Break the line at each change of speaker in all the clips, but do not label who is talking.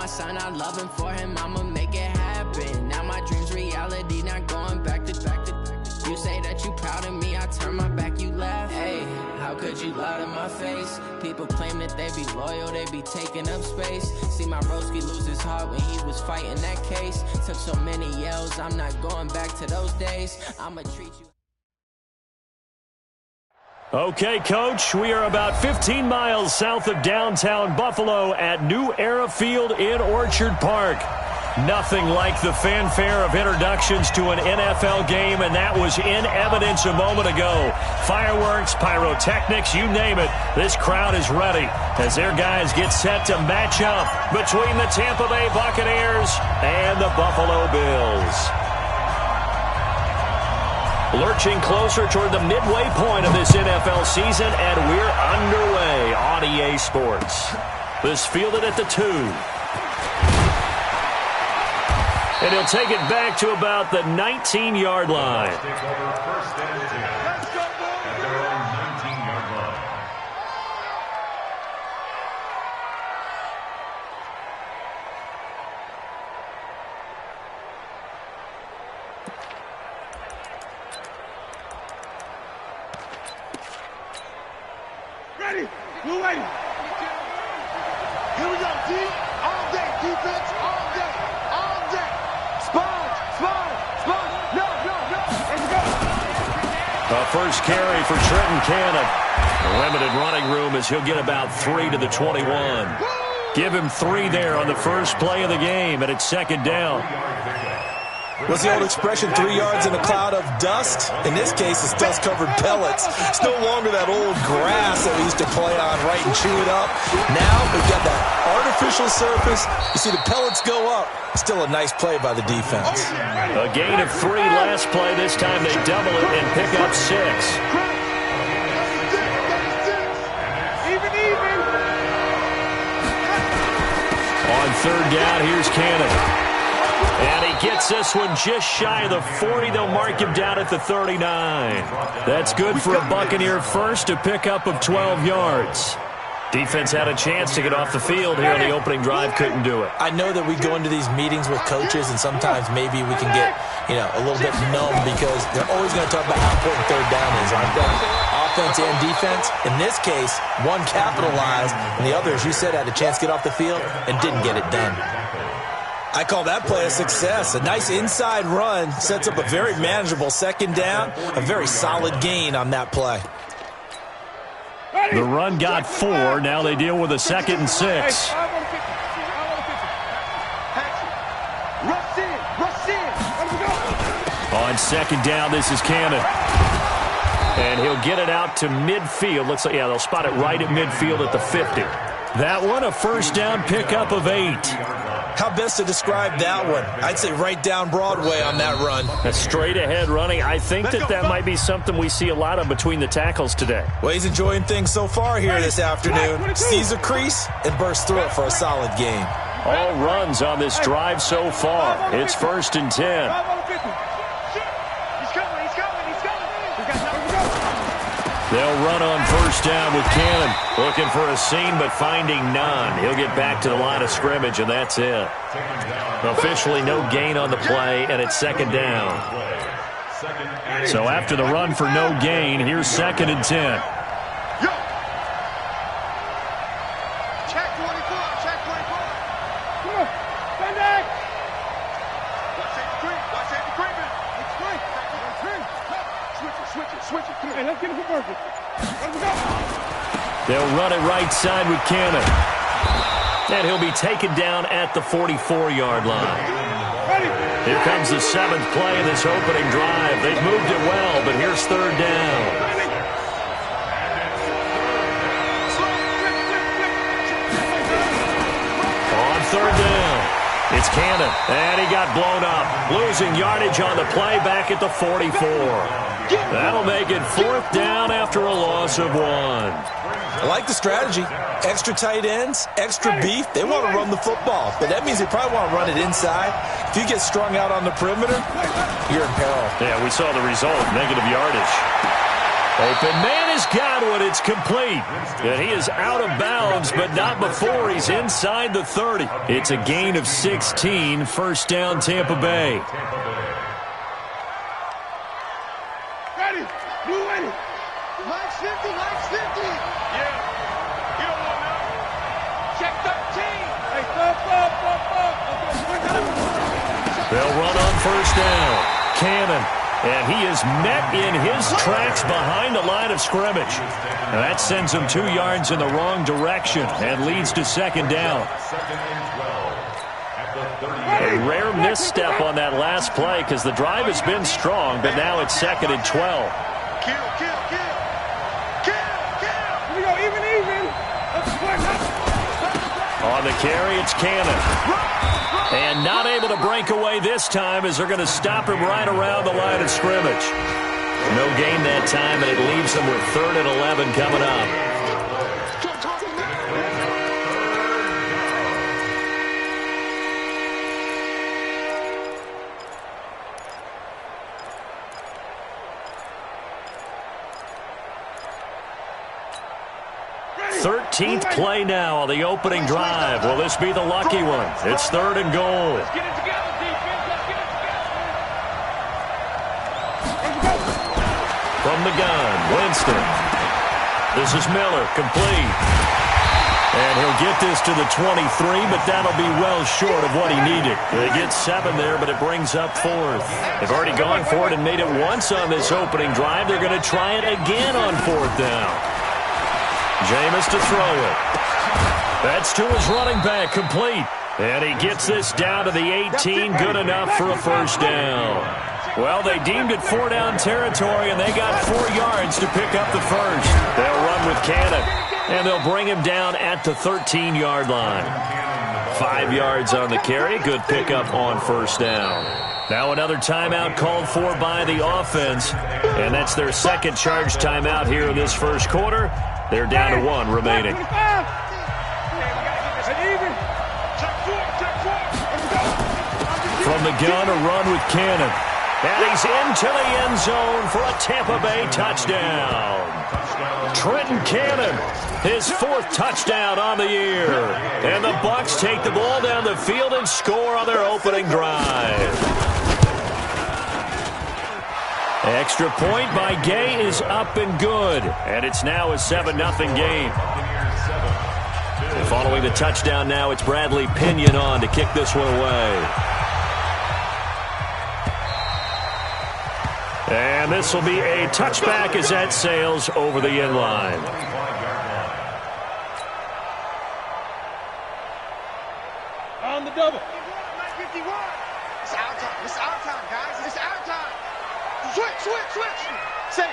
my son, I love him for him, I'ma make it happen. Now my dream's reality, not going back to. You say that you proud of me, I turn my back, you laugh. Hey, how could you lie to my face? People claim that they be loyal, they be taking up space. See my broski lose his heart when he was fighting that case. Took so many yells, I'm not going back to those days. I'ma treat you.
Okay, Coach, we are about 15 miles south of downtown Buffalo at New Era Field in Orchard Park. Nothing like the fanfare of introductions to an NFL game, and that was in evidence a moment ago. Fireworks, pyrotechnics, you name it. This crowd is ready as their guys get set to match up between the Tampa Bay Buccaneers and the Buffalo Bills. Lurching closer toward the midway point of this NFL season, and we're underway on EA Sports. This fielded at the 2. And he'll take it back to about the 19-yard line.
Let's go, at their own 19-yard line.
Ready? We're ready. Here we go, D. All day, defense, all day.
First carry for Trenton Cannon. Limited running room as he'll get about 3 to the 21. Give him 3 there on the first play of the game, and it's second down.
What's the old expression, 3 yards in a cloud of dust? In this case, it's dust-covered pellets. It's no longer that old grass that we used to play on, right, and chew it up. Now we've got that artificial surface. You see the pellets go up. Still a nice play by the defense.
A gain of 3 last play. This time they double it and pick up 6. On third down, here's Cannon. And he gets this one just shy of the 40. They'll mark him down at the 39. That's good for a Buccaneer first, a pickup of 12 yards. Defense had a chance to get off the field here on the opening drive, couldn't do it.
I know that we go into these meetings with coaches, and sometimes maybe we can get, a little bit numb because they're always going to talk about how important third down is, aren't they? Offense and defense. In this case, one capitalized, and the other, as you said, had a chance to get off the field and didn't get it done. I call that play a success. A nice inside run sets up a very manageable second down, a very solid gain on that play.
The run got 4. Now they deal with a 2nd and 6. On second down, this is Cannon. And he'll get it out to midfield. Looks like, they'll spot it right at midfield at the 50. That one, a first down pickup of 8.
How best to describe that one? I'd say right down Broadway on that run.
A straight-ahead running. I think that might be something we see a lot of between the tackles today.
Well, he's enjoying things so far here this afternoon. Sees a crease and bursts through it for a solid gain.
All runs on this drive so far. It's 1st and 10. They'll run on first down with Cannon. Looking for a seam, but finding none. He'll get back to the line of scrimmage, and that's it. Officially no gain on the play, and it's second down. So after the run for no gain, here's 2nd and 10.
Check 24, check 24. Come on, stand back. Watch safety creeping. Switch it. Come on, let's get it for Murphy. Let's go.
They'll run it right side with Cannon. And he'll be taken down at the 44-yard line. Here comes the 7th play of this opening drive. They've moved it well, but here's third down. On third down, it's Cannon. And he got blown up. Losing yardage on the play back at the 44. That'll make it 4th down after a loss of 1.
I like the strategy. Extra tight ends, extra beef. They want to run the football, but that means they probably want to run it inside. If you get strung out on the perimeter, you're in peril.
Yeah, we saw the result, negative yardage. Open man has got one. It's complete. And he is out of bounds, but not before he's inside the 30. It's a gain of 16. First down, Tampa Bay.
Ready. You ready. Mike's 50. Mike's 50. Yeah. You don't want that. Check 13. Hey,
They'll run on first down. Cannon. And he is met in his tracks behind the line of scrimmage. And that sends him 2 yards in the wrong direction and leads to second down. A rare misstep on that last play because the drive has been strong, but now it's second and 12.
Kill. Here we go, even.
On the carry, it's Cannon. And not able to break away this time as they're going to stop him right around the line of scrimmage. No gain that time, and it leaves them with 3rd and 11 coming up. Thirteenth play now on the opening drive. Will this be the lucky one? It's 3rd and goal.
Let's get it together, defense. Let's get it together.
From the gun, Winston. This is Miller, complete. And he'll get this to the 23, but that'll be well short of what he needed. They get 7 there, but it brings up 4th. They've already gone for it and made it once on this opening drive. They're going to try it again on 4th down. Jameis to throw it. That's to his running back, complete. And he gets this down to the 18, good enough for a first down. Well, they deemed it 4-down territory, and they got 4 yards to pick up the first. They'll run with Cannon, and they'll bring him down at the 13-yard line. 5 yards on the carry, good pickup on first down. Now another timeout called for by the offense, and that's their second charge timeout here in this first quarter. They're down to 1 remaining. From the gun, a run with Cannon. And he's into the end zone for a Tampa Bay touchdown. Trenton Cannon, his 4th touchdown on the year. And the Bucs take the ball down the field and score on their opening drive. Extra point by Gay is up and good. And it's now a 7-0 game. And following the touchdown now, it's Bradley Pinion on to kick this one away. And this will be a touchback as that sails over the end line.
On the double. 51. It's our time. It's our time, guys. It's our time. Switch. Say.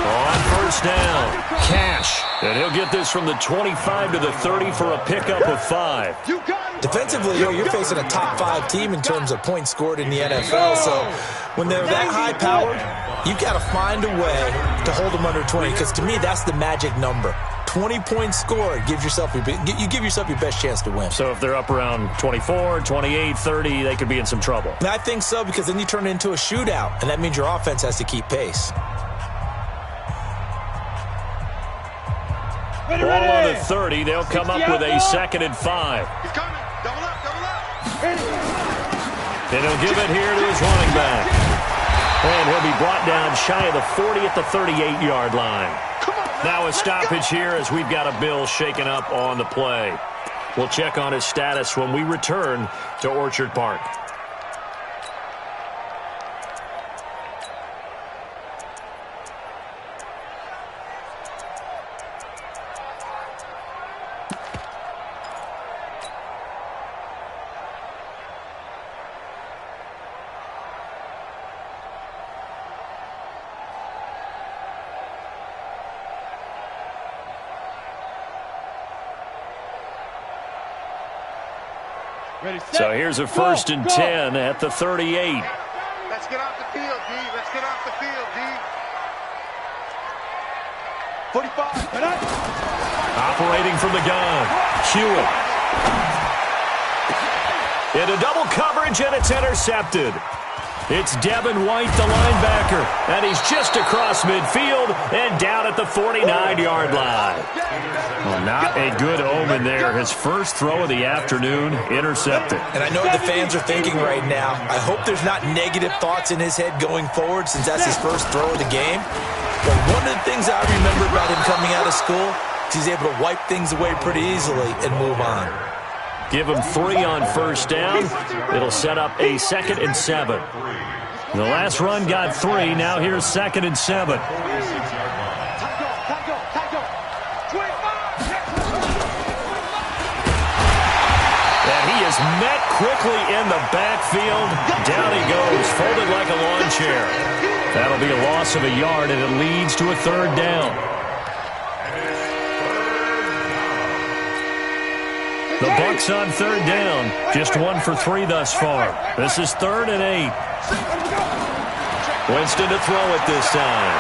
On first down, Cash. And he'll get this from the 25 to the 30 for a pickup of 5.
Defensively, you're facing a top 5 team in terms of points scored in the NFL. So when they're that high-powered, you've got to find a way to hold them under 20. Because to me, that's the magic number. 20 points scored, you give yourself your best chance to win.
So if they're up around 24, 28, 30, they could be in some trouble.
And I think so, because then you turn it into a shootout, and that means your offense has to keep pace.
Ball on the 30. They'll come up with a 2nd and 5.
He's coming. Double up.
And he'll give it here to his running back. And he'll be brought down shy of the 40 at the 38-yard line. Now a stoppage here as we've got a Bill shaken up on the play. We'll check on his status when we return to Orchard Park. So here's a 1st and 10 at the 38.
Let's get off the field, D. Let's get off the field, D. 45.
Operating from the gun, Hewitt. Into double coverage, and it's intercepted. It's Devin White, the linebacker, and he's just across midfield and down at the 49-yard line. Well, not a good omen there. His first throw of the afternoon intercepted.
And I know what the fans are thinking right now. I hope there's not negative thoughts in his head going forward since that's his first throw of the game. But one of the things I remember about him coming out of school is he's able to wipe things away pretty easily and move on.
Give him 3 on first down. It'll set up a 2nd and 7. The last run got 3. Now here's 2nd and 7. And he is met quickly in the backfield. Down he goes, folded like a lawn chair. That'll be a loss of a yard, and it leads to a 3rd down. The Bucs on 3rd down. Just 1 for 3 thus far. This is 3rd and 8. Winston to throw it this time.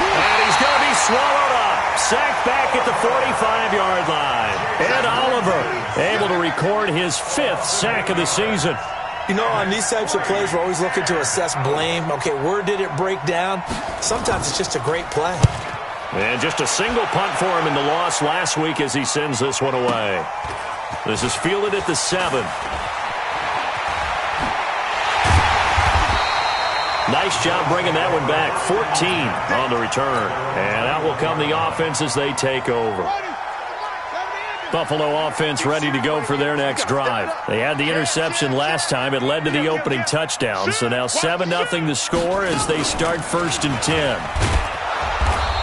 And he's going to be swallowed up. Sacked back at the 45-yard line. Ed Oliver able to record his 5th sack of the season.
You know, on these types of plays, we're always looking to assess blame. Okay, where did it break down? Sometimes it's just a great play.
And just a single punt for him in the loss last week as he sends this one away. This is fielded at the 7. Nice job bringing that one back. 14 on the return. And out will come the offense as they take over. Buffalo offense ready to go for their next drive. They had the interception last time. It led to the opening touchdown. So now 7-0 the score as they start 1st and 10.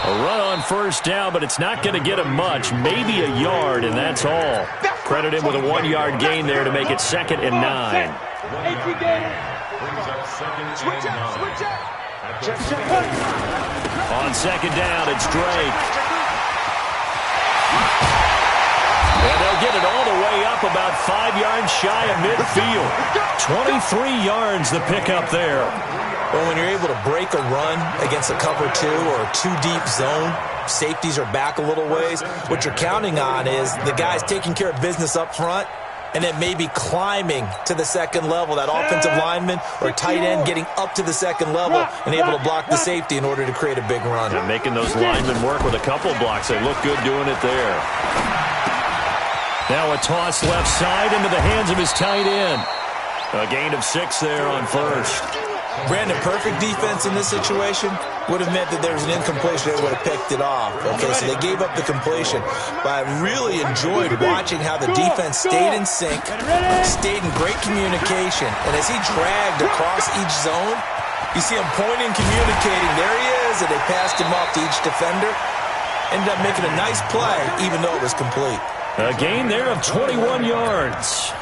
A run on first down, but it's not going to get him much. Maybe a yard, and that's all. Credit him with a 1-yard gain there to make it 2nd and 9. On 2nd down, it's Drake. And they'll get it all the way up about 5 yards shy of midfield. 23 yards the pickup there.
Well, when you're able to break a run against a cover 2 or a 2-deep zone, safeties are back a little ways. What you're counting on is the guys taking care of business up front and then maybe climbing to the 2nd level, that offensive lineman or tight end getting up to the 2nd level and able to block the safety in order to create a big run.
And making those linemen work with a couple blocks. They look good doing it there. Now a toss left side into the hands of his tight end. A gain of 6 there on first.
Brandon, perfect defense in this situation would have meant that there was an incompletion. They would have picked it off. Okay, so they gave up the completion. But I really enjoyed watching how the defense stayed in sync, stayed in great communication. And as he dragged across each zone, you see him pointing, communicating. There he is, and they passed him off to each defender. Ended up making a nice play, even though it was complete.
A gain there of 21 yards.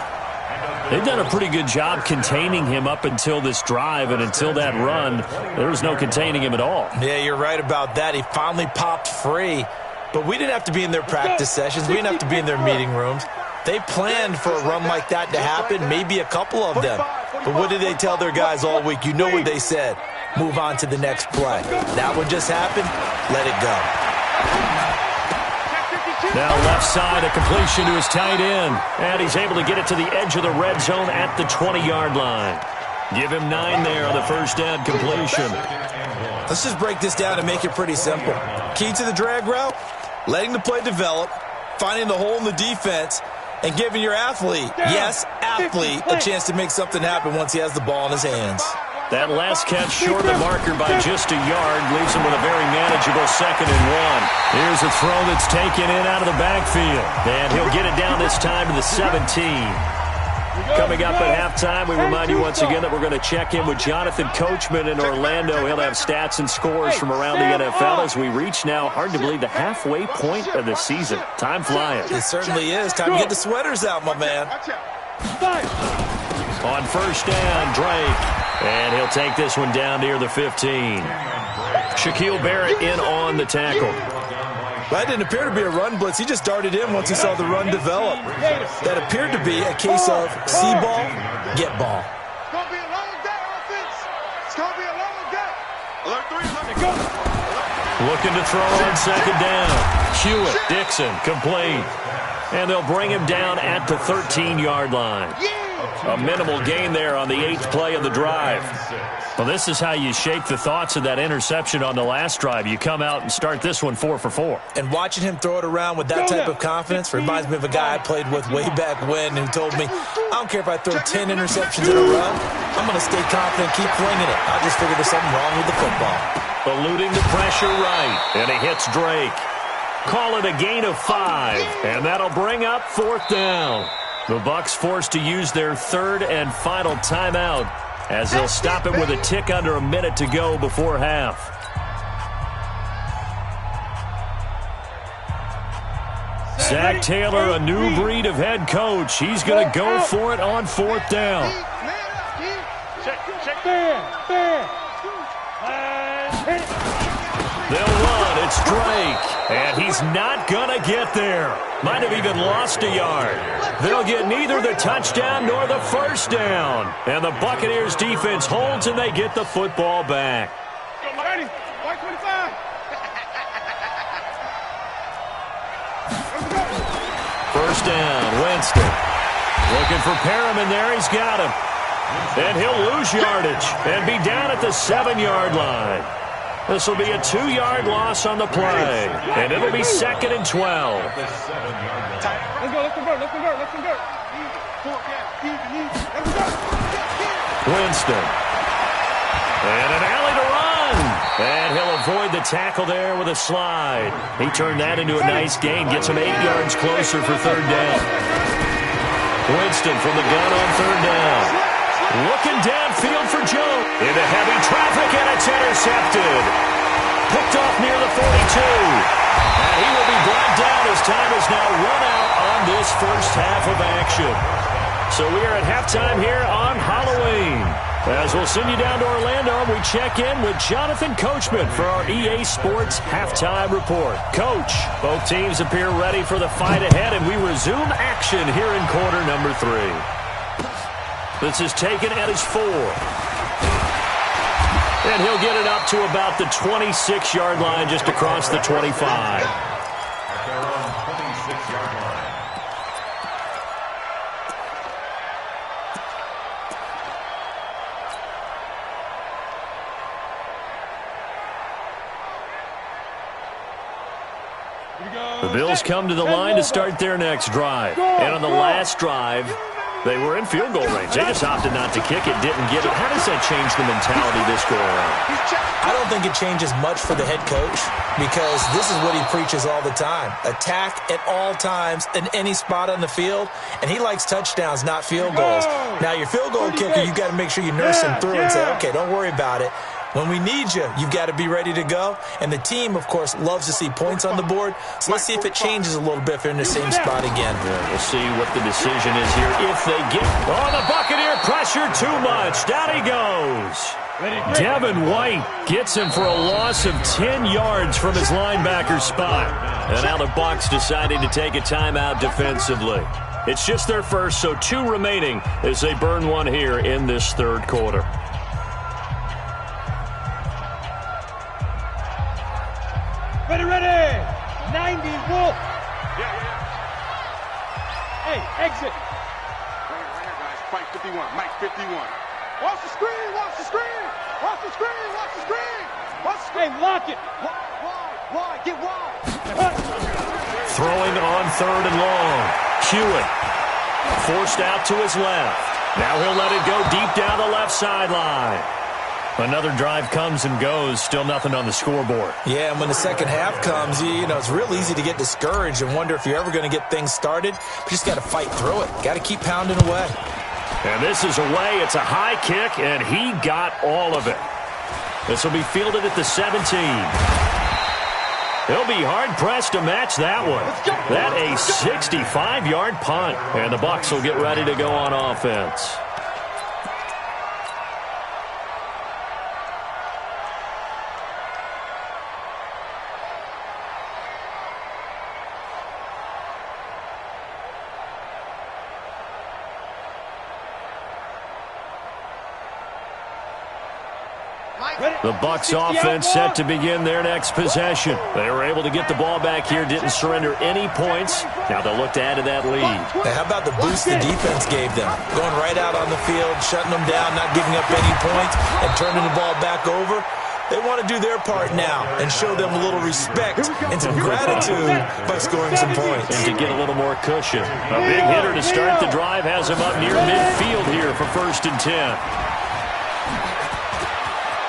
They've done a pretty good job containing him up until this drive, and until that run, there was no containing him at all.
Yeah, you're right about that. He finally popped free, but we didn't have to be in their practice sessions. We didn't have to be in their meeting rooms. They planned for a run like that to happen, maybe a couple of them. But what did they tell their guys all week? You know what they said. Move on to the next play. That one just happened. Let it go.
Now left side, a completion to his tight end. And he's able to get it to the edge of the red zone at the 20-yard line. Give him 9 there on the first down completion.
Let's just break this down and make it pretty simple. Key to the drag route, letting the play develop, finding the hole in the defense, and giving your athlete, yes, athlete, a chance to make something happen once he has the ball in his hands.
That last catch short of the marker by just a yard leaves him with a very manageable 2nd and 1. Here's a throw that's taken in out of the backfield. And he'll get it down this time to the 17. Coming up at halftime, we remind you once again that we're going to check in with Jonathan Coachman in Orlando. He'll have stats and scores from around the NFL as we reach now, hard to believe, the halfway point of the season. Time flying.
It certainly is. Time to get the sweaters out, my man.
On first down, Drake. And he'll take this one down near the 15. Shaquille Barrett in on the tackle.
That didn't appear to be a run blitz. He just darted in once he saw the run develop. That appeared to be a case of see ball, get ball.
It's going to be a long day, offense. It's going to be a long day. Alert 3, let me go.
Looking to throw on 2nd down. Hewitt, Dixon, complete. And they'll bring him down at the 13-yard line. A minimal gain there on the 8th play of the drive. Well, this is how you shake the thoughts of that interception on the last drive. You come out and start this one 4 for 4.
And watching him throw it around with that type of confidence reminds me of a guy I played with way back when who told me, I don't care if I throw 10 interceptions in a row, I'm going to stay confident, keep flinging it. I just figured there's something wrong with the football.
Eluding the pressure right, and he hits Drake. Call it a gain of 5, and that'll bring up 4th down. The Bucs forced to use their 3rd and final timeout as they'll stop it with a tick under a minute to go before half. Zach Taylor, a new breed of head coach. He's going to go for it on 4th down. They'll run. It's Drake. And he's not going to get there. Might have even lost a yard. They'll get neither the touchdown nor the first down. And the Buccaneers defense holds and they get the football back.
Ready? White 25.
First down, Winston. Looking for Perriman there. He's got him. And he'll lose yardage and be down at the 7-yard line. This will be a 2-yard loss on the play. And it'll be 2nd and 12.
Let's go, let's convert, let's convert, let's convert.
Winston. And an alley to run. And he'll avoid the tackle there with a slide. He turned that into a nice gain. Gets him 8 yards closer for 3rd down. Winston from the gun on 3rd down. Looking downfield for Joe. Into heavy traffic, and it's intercepted. Picked off near the 42. And he will be brought down as time is now run out on this first half of action. So we are at halftime here on Halloween. As we'll send you down to Orlando, we check in with Jonathan Coachman for our EA Sports Halftime Report. Coach, both teams appear ready for the fight ahead, and we resume action here in quarter number 3. This is taken at his 4. And he'll get it up to about the 26-yard line, just across the 25.
At their own 26-yard line.
The Bills come to the line to start their next drive. And on the last drive, they were in field goal range. They just opted not to kick it, didn't get it. How does that change the mentality this go around?
I don't think it changes much for the head coach because this is what he preaches all the time. Attack at all times in any spot on the field, and he likes touchdowns, not field goals. Now, your field goal kicker, you've got to make sure you nurse him through and say, okay, don't worry about it. When we need you, you've got to be ready to go. And the team, of course, loves to see points on the board. So let's see if it changes a little bit if they're in the same spot again.
Yeah, we'll see what the decision is here if they get... Oh, the Buccaneer pressure too much. Down he goes. Devin White gets him for a loss of 10 yards from his linebacker spot. And now the Bucs decided to take a timeout defensively. It's just their first, so 2 remaining as they burn one here in this 3rd quarter.
Ready. 90, Wolf. Hey, exit. Right here, guys. Mike 51. Mike 51. Watch the screen. Watch the screen. Watch the screen. Watch the screen. Watch the screen. Hey, lock it. Wide. Get wide.
Throwing on 3rd and long. Hewitt forced out to his left. Now he'll let it go deep down the left sideline. Another drive comes and goes, still nothing on the scoreboard.
Yeah, and when the second half comes, you know, it's real easy to get discouraged and wonder if you're ever going to get things started. But you just got to fight through it. Got to keep pounding away.
And this is away. It's a high kick, and he got all of it. This will be fielded at the 17. They'll be hard-pressed to match that one. That a 65-yard punt. And the Bucs will get ready to go on offense. The Bucs offense set to begin their next possession. They were able to get the ball back here, didn't surrender any points. Now they'll look to add to that lead.
Hey, how about the boost the defense gave them? Going right out on the field, shutting them down, not giving up any points, and turning the ball back over. They want to do their part now and show them a little respect and some gratitude by scoring some points.
And to get a little more cushion. A big hitter to start the drive has him up near midfield here for 1st and 10.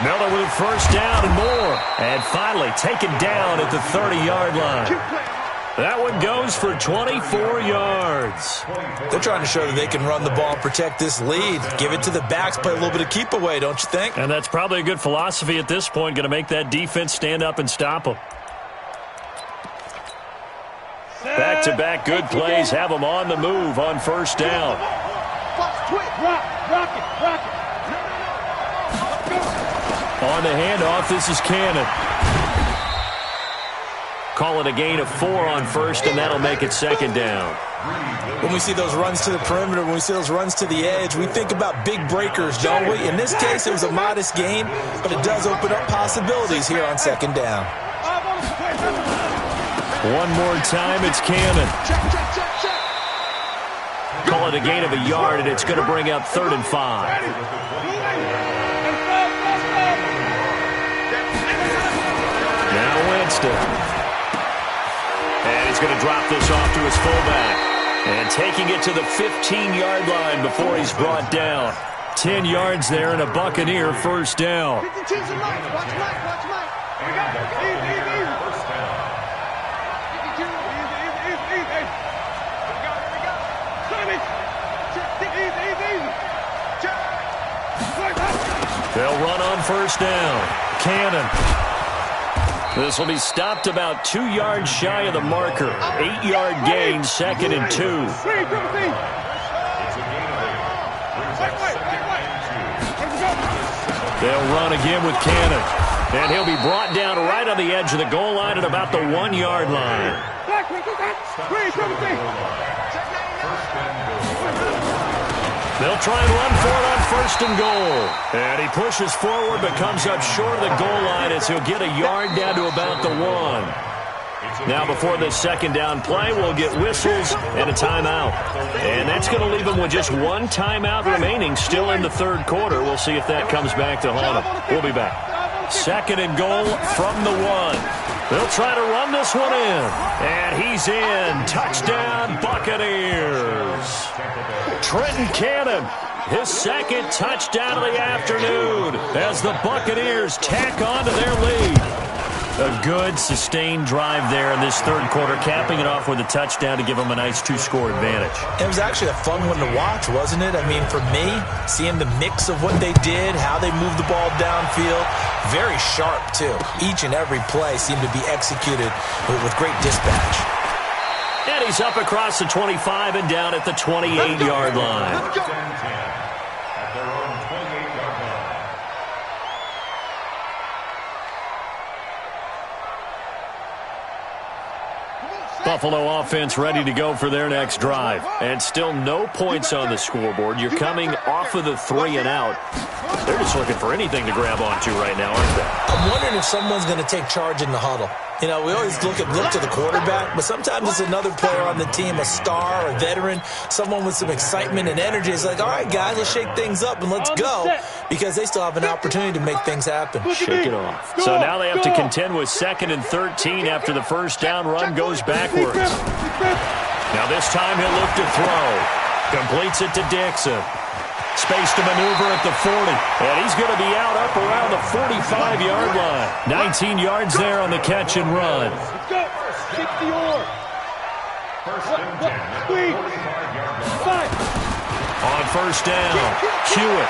Miller with first down and more. And finally taken down at the 30-yard line. That one goes for 24 yards.
They're trying to show that they can run the ball, protect this lead. Give it to the backs, play a little bit of keep away, don't you think?
And that's probably a good philosophy at this point, going to make that defense stand up and stop them. Back-to-back good plays have them on the move on first down. On the handoff, this is Cannon. Call it a gain of 4 on first, and that'll make it 2nd down.
When we see those runs to the perimeter, when we see those runs to the edge, we think about big breakers, don't we? In this case, it was a modest gain, but it does open up possibilities here on 2nd down.
One more time, it's Cannon. Call it a gain of a yard, and it's going to bring up 3rd and 5. Now Winston. And he's going to drop this off to his fullback. And taking it to the 15-yard line before he's brought down. 10 yards there and a Buccaneer first down. They'll run on first down. Cannon. This will be stopped about 2 yards shy of the marker. 8-yard gain, 2nd and 2. They'll run again with Cannon. And he'll be brought down right on the edge of the goal line at about the 1-yard line. They'll try and run for it on 1st and goal. And he pushes forward but comes up short of the goal line as he'll get a yard down to about the 1. Now before this 2nd down play, we'll get whistles and a timeout. And that's going to leave them with just 1 timeout remaining still in the 3rd quarter. We'll see if that comes back to haunt them. We'll be back. 2nd and goal from the 1. They'll try to run this one in. And he's in. Touchdown, Buccaneers. Trenton Cannon, his 2nd touchdown of the afternoon as the Buccaneers tack on to their lead. A good, sustained drive there in this 3rd quarter, capping it off with a touchdown to give them a nice 2-score advantage.
It was actually a fun one to watch, wasn't it? I mean, for me, seeing the mix of what they did, how they moved the ball downfield, very sharp, too. Each and every play seemed to be executed with great dispatch.
And he's up across the 25 and down at the 28-yard line. Buffalo offense ready to go for their next drive. And still no points on the scoreboard. You're coming off of the 3 and out. They're just looking for anything to grab onto right now, aren't they?
I'm wondering if someone's going to take charge in the huddle. You know, we always look to the quarterback, but sometimes it's another player on the team, a star, a veteran, someone with some excitement and energy. It's like, all right, guys, let's shake things up and let's go, because they still have an opportunity to make things happen.
Shake it off. So now they have to contend with 2nd and 13 after the first down run goes backwards. Now this time he'll look to throw. Completes it to Dixon. Space to maneuver at the 40. And he's going to be out up around the 45-yard line. 19 yards there on the catch and run.
Let's go. 60 or.
On first down, Hewitt.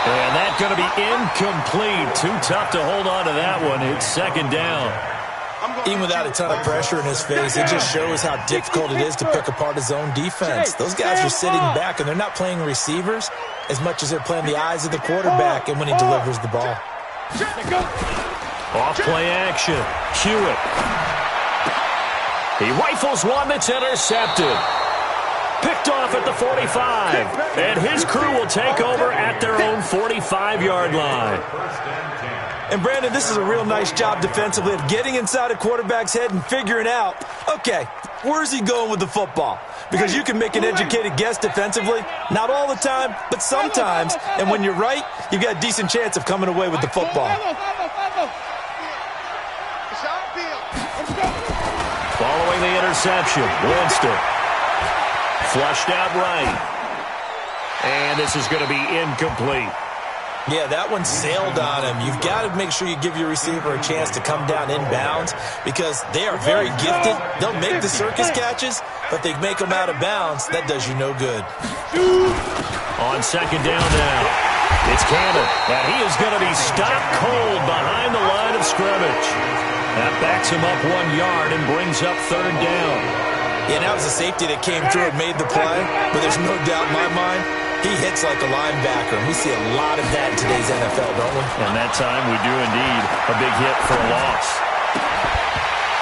And that's going to be incomplete. Too tough to hold on to that one. It's 2nd down.
Even without a ton of pressure in his face, it just shows how difficult it is to pick apart his own defense. Those guys are sitting back, and they're not playing receivers as much as they're playing the eyes of the quarterback and when he delivers the ball.
Off play action. Hewitt. He rifles one that's intercepted. Picked off at the 45. And his crew will take over at their own 45-yard line.
And, Brandon, this is a real nice job defensively of getting inside a quarterback's head and figuring out, okay, where's he going with the football? Because you can make an educated guess defensively, not all the time, but sometimes. And when you're right, you've got a decent chance of coming away with the football.
Following the interception, Winston. Flushed out right. And this is going to be incomplete.
Yeah, that one sailed on him. You've got to make sure you give your receiver a chance to come down inbounds because they are very gifted. They'll make the circus catches, but they make them out of bounds. That does you no good.
On second down now, it's Cannon, and he is going to be stopped cold behind the line of scrimmage. That backs him up 1 yard and brings up third down.
Yeah, that was a safety that came through and made the play, but there's no doubt in my mind, he hits like a linebacker, and we see a lot of that in today's NFL, don't we?
And that time we do indeed. A big hit for a loss.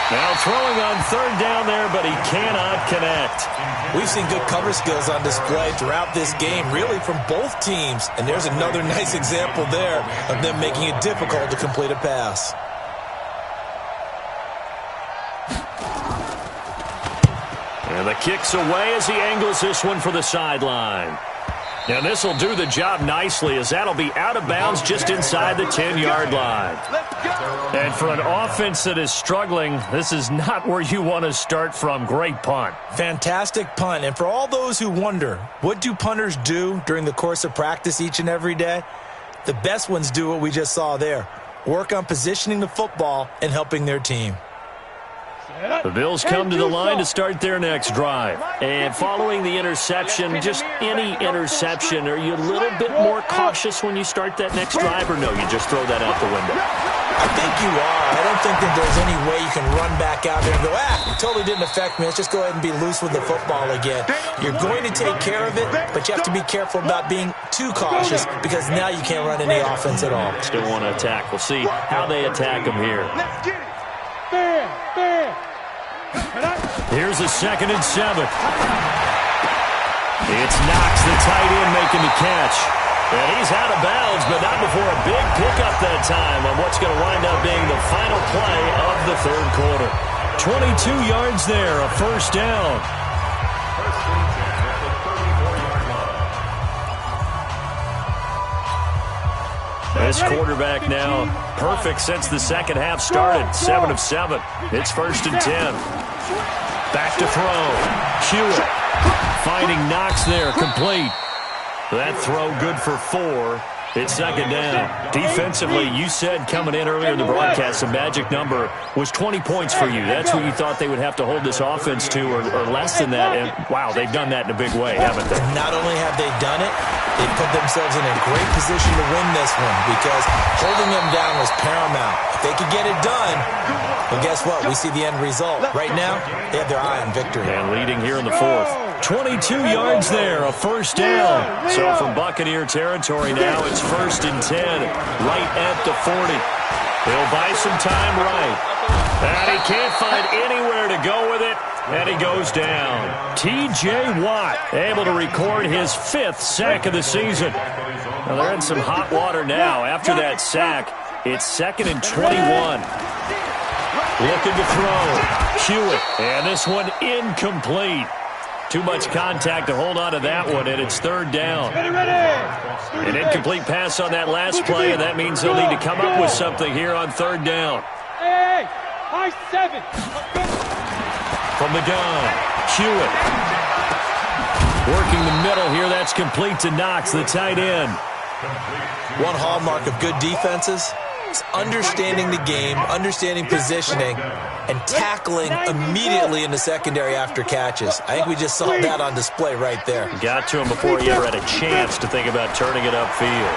Now throwing on third down there, but he cannot connect.
We've seen good cover skills on display throughout this game, really from both teams. And there's another nice example there of them making it difficult to complete a pass.
And the kick's away as he angles this one for the sideline. Now this will do the job nicely as that'll be out of bounds just inside the 10-yard line. And for an offense that is struggling, this is not where you want to start from. Great punt.
Fantastic punt. And for all those who wonder, what do punters do during the course of practice each and every day? The best ones do what we just saw there. Work on positioning the football and helping their team.
The Bills come to the line to start their next drive. And following the interception, just any interception, are you a little bit more cautious when you start that next drive, or no, you just throw that out the window?
I think you are. I don't think that there's any way you can run back out there and go, it totally didn't affect me. Let's just go ahead and be loose with the football again. You're going to take care of it, but you have to be careful about being too cautious because now you can't run any offense at all.
Still want to attack. We'll see how they attack them here. Here's a 2nd and 7. It's Knox, the tight end, making the catch. And he's out of bounds, but not before a big pickup that time on what's going to wind up being the final play of the third quarter. 22 yards there, a first down. This quarterback now perfect since the second half started. 7 of 7. It's 1st and 10. Back to throw. Hewitt finding Knox there, complete. That throw good for 4. It's 2nd down. Defensively, you said coming in earlier in the broadcast, the magic number was 20 points for you. That's what you thought they would have to hold this offense to, or less than that. And, wow, they've done that in a big way, haven't they?
Not only have they done it, they put themselves in a great position to win this one because holding them down was paramount. If they could get it done, well, guess what? We see the end result. Right now, they have their eye on victory.
And leading here in the 4th. 22 yards there, a first down. So from Buccaneer territory now, it's 1st and 10, right at the 40. He'll buy some time right. And he can't find anywhere to go with it, and he goes down. T.J. Watt able to record his 5th sack of the season. Now they're in some hot water now. After that sack, it's 2nd and 21. Looking to throw. Hewitt, and this one incomplete. Too much contact to hold on to that one, and it's 3rd down. An incomplete pass on that last play, and that means they'll need to come up with something here on 3rd down.
Hey, high 7.
From the gun, Hewitt. Working the middle here, that's complete to Knox, the tight end.
One hallmark of good defenses is understanding the game, understanding positioning, and tackling immediately in the secondary after catches. I think we just saw that on display right there.
Got to him before he ever had a chance to think about turning it upfield.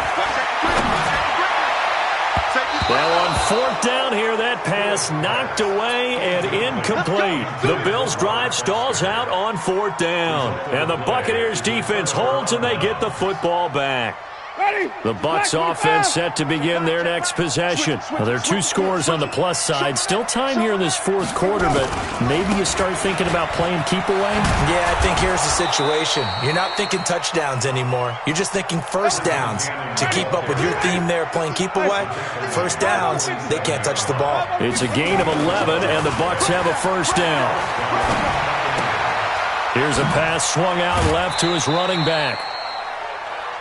Now on 4th down here, that pass knocked away and incomplete. The Bills' drive stalls out on 4th down. And the Buccaneers' defense holds and they get the football back. The Bucs offense set to begin their next possession. Well, there are 2 scores on the plus side. Still time here in this fourth quarter, but maybe you start thinking about playing keep away?
Yeah, I think here's the situation. You're not thinking touchdowns anymore. You're just thinking first downs. To keep up with your theme there, playing keep away, first downs, they can't touch the ball.
It's a gain of 11, and the Bucs have a first down. Here's a pass swung out left to his running back.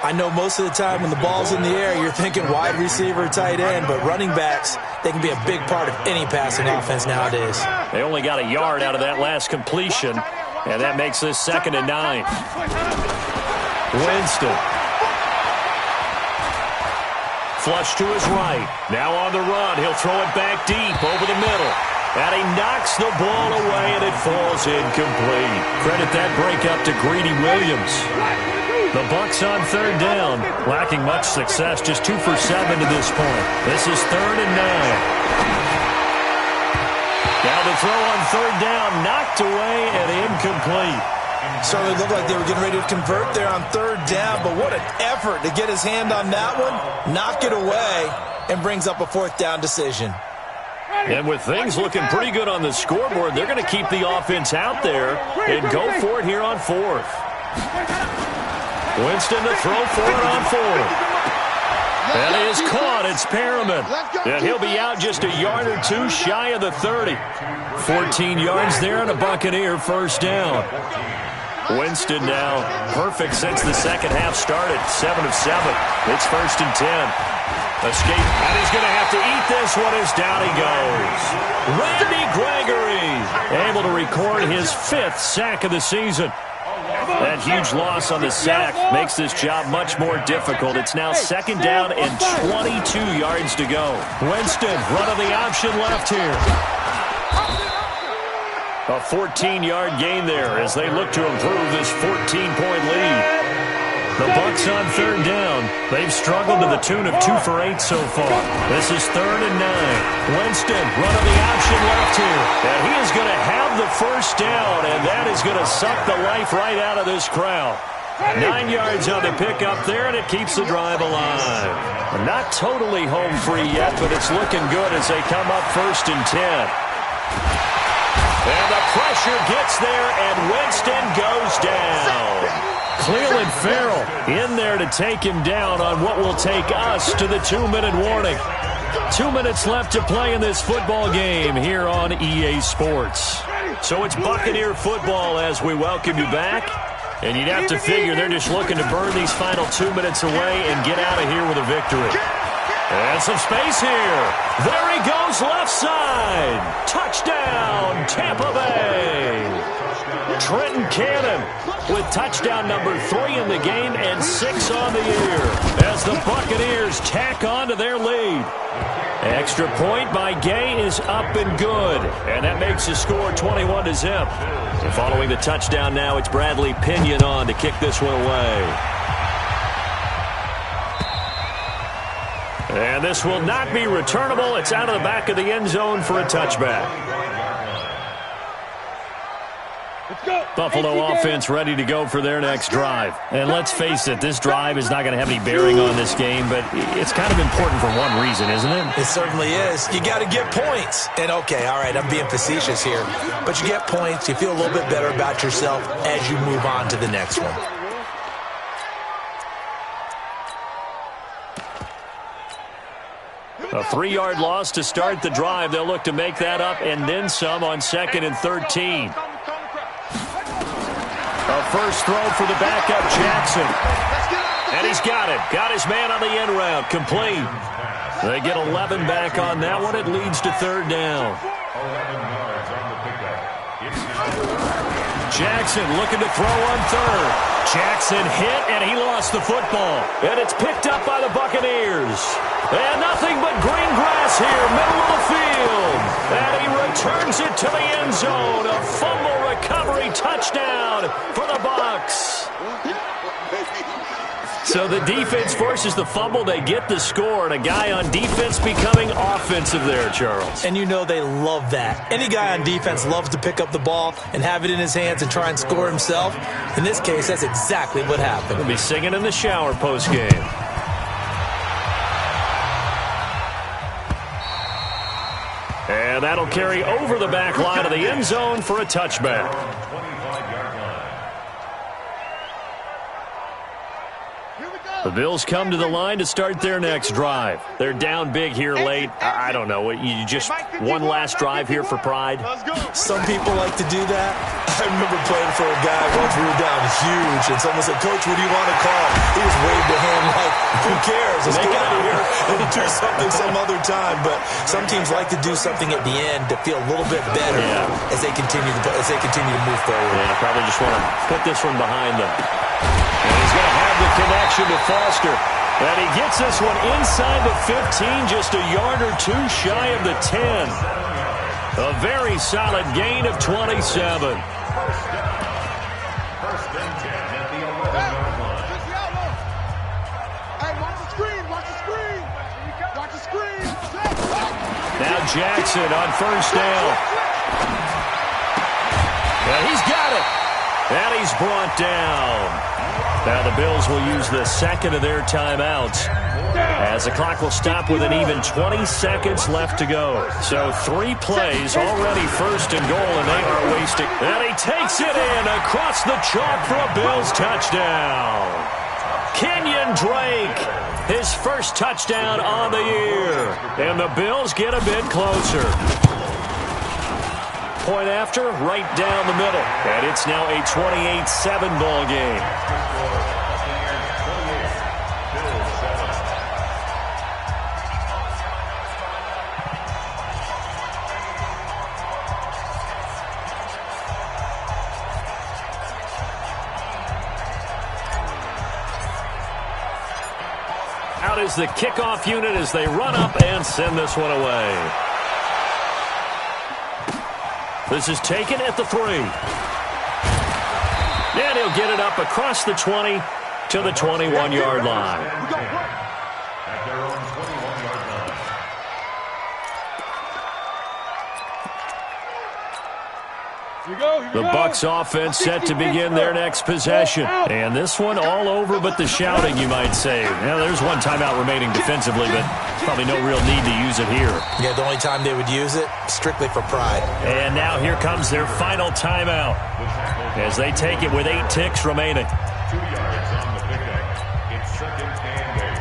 I know most of the time when the ball's in the air, you're thinking wide receiver, tight end, but running backs, they can be a big part of any passing offense nowadays.
They only got a yard out of that last completion, and that makes this 2nd and 9. Winston. Flush to his right. Now on the run. He'll throw it back deep over the middle. And he knocks the ball away, and it falls incomplete. Credit that breakup to Greedy Williams. The Bucs on 3rd down, lacking much success, just 2 for 7 to this point. This is 3rd and 9. Now the throw on 3rd down, knocked away and incomplete.
Certainly looked like they were getting ready to convert there on 3rd down, but what an effort to get his hand on that one, knock it away, and brings up a 4th down decision.
And with things looking pretty good on the scoreboard, they're going to keep the offense out there and go for it here on 4th. Winston to throw for it on 4th. And he is caught. It's Perriman. And he'll be out just a yard or 2 shy of the 30. 14 yards there and a Buccaneer first down. Winston now perfect since the second half started. 7 of 7. It's 1st and 10. Escape, and he's going to have to eat this one as down he goes. Randy Gregory able to record his 5th sack of the season. That huge loss on the sack makes this job much more difficult. It's now 2nd down and 22 yards to go. Winston running the option left here. A 14-yard gain there as they look to improve this 14-point lead. The Bucs on 3rd down. They've struggled to the tune of 2 for 8 so far. This is 3rd and 9. Winston running the option left here. And he is going to have the first down, and that is going to suck the life right out of this crowd. 9 yards on the pickup there, and it keeps the drive alive. Not totally home free yet, but it's looking good as they come up 1st and 10. And the pressure gets there, and Winston goes down. Cleveland Farrell in there to take him down on what will take us to the 2-minute warning. 2 minutes left to play in this football game here on EA Sports. So it's Buccaneer football as we welcome you back. And you'd have to figure they're just looking to burn these final 2 minutes away and get out of here with a victory. And some space here. There he goes, left side. Touchdown, Tampa Bay. Trenton Cannon with touchdown number 3 in the game and 6 on the year as the Buccaneers tack on to their lead. Extra point by Gay is up and good, and that makes the score 21-0. And following the touchdown now, it's Bradley Pinion on to kick this one away. And this will not be returnable. It's out of the back of the end zone for a touchback. Buffalo offense ready to go for their next drive. And let's face it, this drive is not going to have any bearing on this game, but it's kind of important for one reason, isn't it?
It certainly is. You got to get points. And okay, all right, I'm being facetious here, but you get points, you feel a little bit better about yourself as you move on to the next one.
A 3-yard loss to start the drive. They'll look to make that up and then some on 2nd and 13. A first throw for the backup, Jackson. And he's got it. Got his man on the end route. Complete. They get 11 back on that one. It leads to 3rd down. Jackson looking to throw on 3rd. Jackson hit, and he lost the football. And it's picked up by the Buccaneers. And nothing but green grass here, middle of the field. And he returns it to the end zone. A fumble recovery touchdown for the Bucs. So the defense forces the fumble. They get the score, and a guy on defense becoming offensive there, Charles.
And you know they love that. Any guy on defense loves to pick up the ball and have it in his hands and try and score himself. In this case, that's exactly what happened.
He'll be singing in the shower post-game. And that'll carry over the back line of the end zone for a touchback.
25-yard line.
The Bills come to the line to start their next drive. They're down big here late. I don't know. You just one last drive here for pride?
Some people like to do that. I remember playing for a guy once we were down huge, and someone said, "Coach, what do you want to call?" He just waved a hand like, who cares? Let's get out of here and do something some other time. But some teams like to do something at the end to feel a little bit better as they continue to move forward.
Yeah, probably just want to put this one behind them. And he's going to have the connection to Foster. And he gets this one inside the 15, just a yard or two shy of the 10. A very solid gain of 27.
First and 10 at the 11-yard line.
Hey, watch the screen, watch the screen. Watch the screen.
Now Jackson on first down. And he's got it. And he's brought down. Now the Bills will use the second of their timeouts as the clock will stop with an even 20 seconds left to go. So 3 plays already first and goal, and they are wasting. And he takes it in across the chalk for a Bills touchdown. Kenyon Drake, his first touchdown on the year. And the Bills get a bit closer. Point after, right down the middle. And it's now a 28-7 ball game. Out is the kickoff unit as they run up and send this one away. This is taken at the 3. And he'll get it up across the 20 to the 21-yard line.
At their own 21-yard line.
The Bucs offense set to begin their next possession. And this one all over but the shouting, you might say. Now, there's one timeout remaining defensively, but probably no real need to use it here.
Yeah, the only time they would use it, strictly for pride.
And now here comes their final timeout as they take it with 8 ticks remaining.
2 yards on the pickup. It's second and 8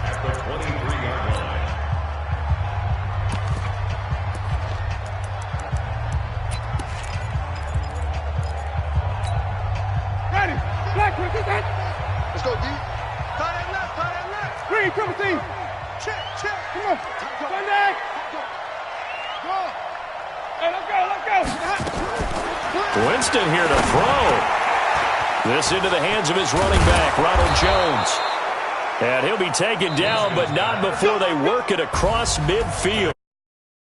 at the 23-yard line.
Ready. Black, let's go deep. Tie that left. Green, triple team. Check. Come on. Sunday. Go. Hey, let's go.
Winston here to throw. This into the hands of his running back, Ronald Jones. And he'll be taken down, but not before they work it across midfield.